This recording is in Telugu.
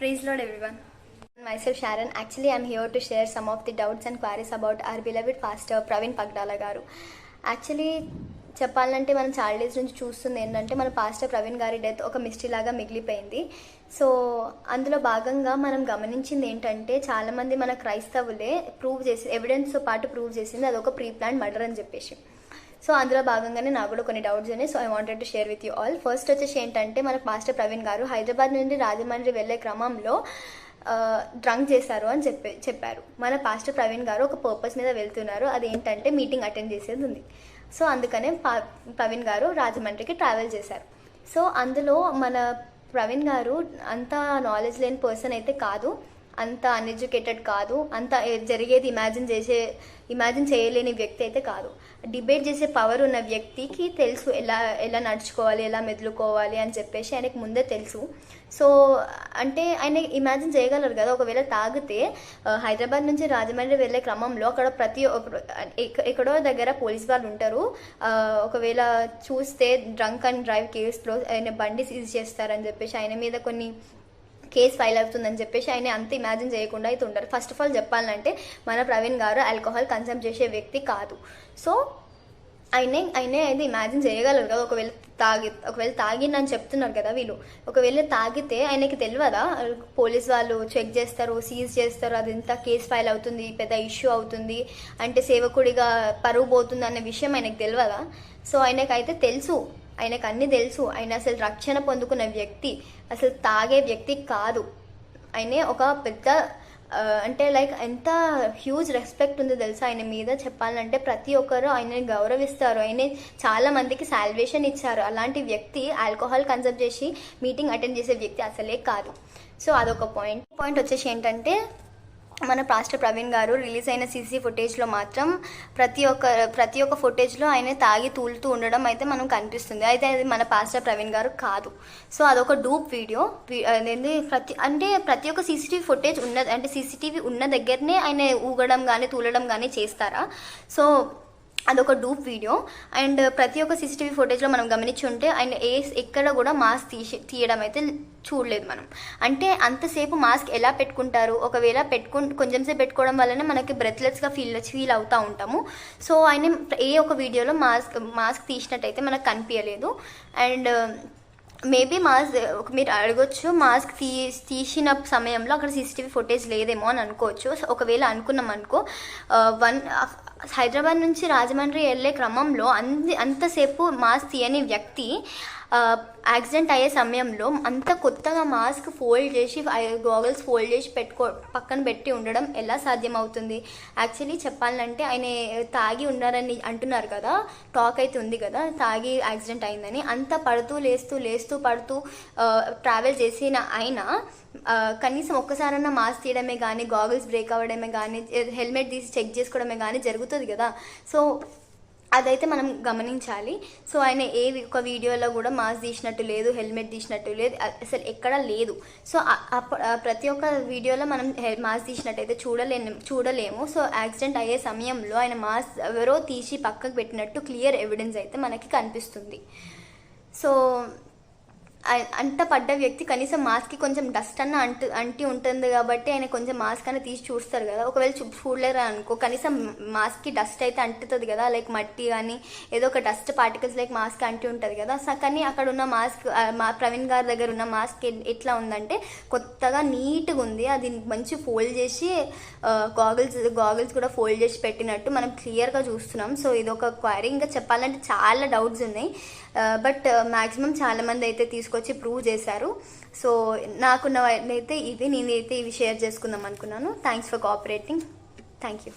Praise Lord everyone. Myself Sharon. Actually, I'm here to share some of the doubts and queries about our beloved pastor Praveen Pagdala garu. Actually చెప్పాలంటే మనం చాలా డేస్ నుంచి చూస్తుంది ఏంటంటే మన పాస్టర్ ప్రవీణ్ గారి డెత్ ఒక మిస్టరీ లాగా మిగిలిపోయింది. సో అందులో భాగంగా మనం గమనించింది ఏంటంటే చాలామంది మన క్రైస్తవులే ప్రూవ్ చేసి ఎవిడెన్స్తో పాటు ప్రూవ్ చేసింది అదొక ప్రీ ప్లాన్ మర్డర్ అని చెప్పేసి. సో అందులో భాగంగానే నాకు కూడా కొన్ని డౌట్స్ ఉన్నాయి. So I wanted to share with you all. First వచ్చేసి ఏంటంటే మన పాస్టర్ ప్రవీణ్ గారు హైదరాబాద్ నుండి రాజమండ్రి వెళ్ళే క్రమంలో డ్రంక్ చేశారు అని చెప్పారు. మన పాస్టర్ ప్రవీణ్ గారు ఒక పర్పస్ మీద వెళ్తున్నారు, అదేంటంటే మీటింగ్ అటెండ్ చేసేది ఉంది. సో అందుకనే ప్రవీణ్ గారు రాజమండ్రికి ట్రావెల్ చేశారు. సో అందులో మన ప్రవీణ్ గారు అంత నాలెడ్జ్ లేని పర్సన్ అయితే కాదు, అంత అన్ఎడ్యుకేటెడ్ కాదు, అంత జరిగేది ఇమాజిన్ చేయలేని వ్యక్తి అయితే కాదు. డిబేట్ చేసే పవర్ ఉన్న వ్యక్తికి తెలుసు ఎలా నడుచుకోవాలి, ఎలా మెదులుకోవాలి అని చెప్పేసి ఆయనకు ముందే తెలుసు. సో అంటే ఆయన ఇమాజిన్ చేయగలరు కదా, ఒకవేళ తాగితే హైదరాబాద్ నుంచి రాజమండ్రి వెళ్ళే క్రమంలో అక్కడ ఎక్కడో దగ్గర పోలీస్ వాళ్ళు ఉంటారు, ఒకవేళ చూస్తే డ్రంక్ అండ్ డ్రైవ్ కేసులో ఆయన బండి సీజ్ చేస్తారని చెప్పేసి ఆయన మీద కొన్ని కేసు ఫైల్ అవుతుందని చెప్పేసి ఆయన అంత ఇమాజిన్ చేయకుండా అయితే ఉంటారు. ఫస్ట్ ఆఫ్ ఆల్ చెప్పాలంటే మన ప్రవీణ్ గారు ఆల్కహాల్ కన్సమ్ చేసే వ్యక్తి కాదు. సో ఆయనే అయితే ఇమాజిన్ చేయగలరు కదా, ఒకవేళ తాగిందని చెప్తున్నారు కదా వీళ్ళు, ఒకవేళ తాగితే ఆయనకి తెలియదా పోలీస్ వాళ్ళు చెక్ చేస్తారు, సీజ్ చేస్తారు, అదంతా కేసు ఫైల్ అవుతుంది, పెద్ద ఇష్యూ అవుతుంది, అంటే సేవకుడిగా పరువు పోతుంది అనే విషయం ఆయనకు తెలియదా? సో ఆయనకైతే తెలుసు, ఆయనకు అన్నీ తెలుసు. ఆయన అసలు రక్షణ పొందుకున్న వ్యక్తి, అసలు తాగే వ్యక్తి కాదు. ఆయనే ఒక పెద్ద అంటే లైక్ ఎంత హ్యూజ్ రెస్పెక్ట్ ఉందో తెలుసా ఆయన మీద. చెప్పాలంటే ప్రతి ఒక్కరు ఆయనని గౌరవిస్తారు, ఆయన చాలా మందికి సాల్వేషన్ ఇచ్చారు. అలాంటి వ్యక్తి ఆల్కహాల్ కన్సమ్ చేసి మీటింగ్ అటెండ్ చేసే వ్యక్తి అసలే కాదు. సో అదొక పాయింట్ వచ్చేసి ఏంటంటే మన పాస్టర్ ప్రవీణ్ గారు రిలీజ్ అయిన సీసీ ఫుటేజ్లో మాత్రం ప్రతి ఒక్క ఫుటేజ్లో ఆయన తాగి తూలుతూ ఉండడం అయితే మనం కనిపిస్తుంది. అయితే అది మన పాస్టర్ ప్రవీణ్ గారు కాదు. సో అదొక డూప్ వీడియో. ప్రతి ఒక్క సీసీటీవీ ఫుటేజ్ అంటే సీసీటీవీ ఉన్న దగ్గరనే ఆయన ఊగడం కానీ తూలడం కానీ చేస్తారా? సో అదొక డూప్ వీడియో. అండ్ ప్రతి ఒక్క సీసీటీవీ ఫుటేజ్లో మనం గమనించి ఉంటే ఆయన ఎక్కడ కూడా మాస్క్ తీయడం అయితే చూడలేదు మనం. అంటే అంతసేపు మాస్క్ ఎలా పెట్టుకుంటారు? ఒకవేళ కొంచెంసేపు పెట్టుకోవడం వల్లనే మనకి బ్రెత్లెస్గా ఫీల్ అవుతూ ఉంటాము. సో ఆయన ఒక వీడియోలో మాస్క్ తీసినట్టయితే మనకు కనిపించలేదు. అండ్ మేబీ మీరు అడగొచ్చు, మాస్క్ తీసిన సమయంలో అక్కడ సీసీటీవీ ఫుటేజ్ లేదేమో అని అనుకోవచ్చు. ఒకవేళ అనుకున్నాం అనుకో, హైదరాబాద్ నుంచి రాజమండ్రి వెళ్ళే క్రమంలో అంతసేపు మాస్క్ తీయని వ్యక్తి యాక్సిడెంట్ అయ్యే సమయంలో అంత కొత్తగా మాస్క్ ఫోల్డ్ చేసి గాగల్స్ ఫోల్డ్ చేసి పక్కన పెట్టి ఉండడం ఎలా సాధ్యం అవుతుంది? యాక్చువల్లీ చెప్పాలంటే ఆయన తాగి ఉన్నారని అంటున్నారు కదా, టాక్ అయితే ఉంది కదా తాగి యాక్సిడెంట్ అయిందని. అంత లేస్తూ పడుతూ ట్రావెల్ చేసిన ఆయన కనీసం ఒక్కసారన్నా మాస్క్ తీయడమే కానీ, గాగల్స్ బ్రేక్ అవ్వడమే కానీ, హెల్మెట్ తీసి చెక్ చేసుకోవడమే కానీ జరుగుతుంది కదా. సో అదైతే మనం గమనించాలి. సో ఆయన ఒక వీడియోలో కూడా మాస్క్ తీసినట్టు లేదు, హెల్మెట్ తీసినట్టు లేదు, అసలు ఎక్కడా లేదు. సో ప్రతి ఒక్క వీడియోలో మనం మాస్క్ తీసినట్టయితే చూడలేము. సో యాక్సిడెంట్ అయ్యే సమయంలో ఆయన మాస్క్ ఎవరో తీసి పక్కకు పెట్టినట్టు క్లియర్ ఎవిడెన్స్ అయితే మనకి కనిపిస్తుంది. సో అంత పడ్డ వ్యక్తి కనీసం మాస్క్కి కొంచెం డస్ట్ అన్న అంటి ఉంటుంది కాబట్టి ఆయన కొంచెం మాస్క్ అన్న తీసి చూస్తారు కదా. ఒకవేళ చూడలేరు అనుకో, కనీసం మాస్క్కి డస్ట్ అయితే అంటుతుంది కదా, లైక్ మట్టి కానీ ఏదో ఒక డస్ట్ పార్టికల్స్ లైక్ మాస్క్ అంటి ఉంటుంది కదా. కానీ అక్కడ ఉన్న మాస్క్ ప్రవీణ్ గారి దగ్గర ఉన్న మాస్క్ ఎట్లా ఉందంటే కొత్తగా నీట్గా ఉంది. అది మంచి ఫోల్డ్ చేసి గాగుల్స్ కూడా ఫోల్డ్ చేసి పెట్టినట్టు మనం క్లియర్గా చూస్తున్నాం. సో ఇది ఒక క్వైరీ. ఇంకా చెప్పాలంటే చాలా డౌట్స్ ఉన్నాయి, బట్ మ్యాక్సిమం చాలామంది అయితే తీసుకొచ్చి ప్రూవ్ చేశారు. సో నేనైతే ఇవి షేర్ చేసుకుందాం అనుకున్నాను. Thanks for cooperating. Thank you.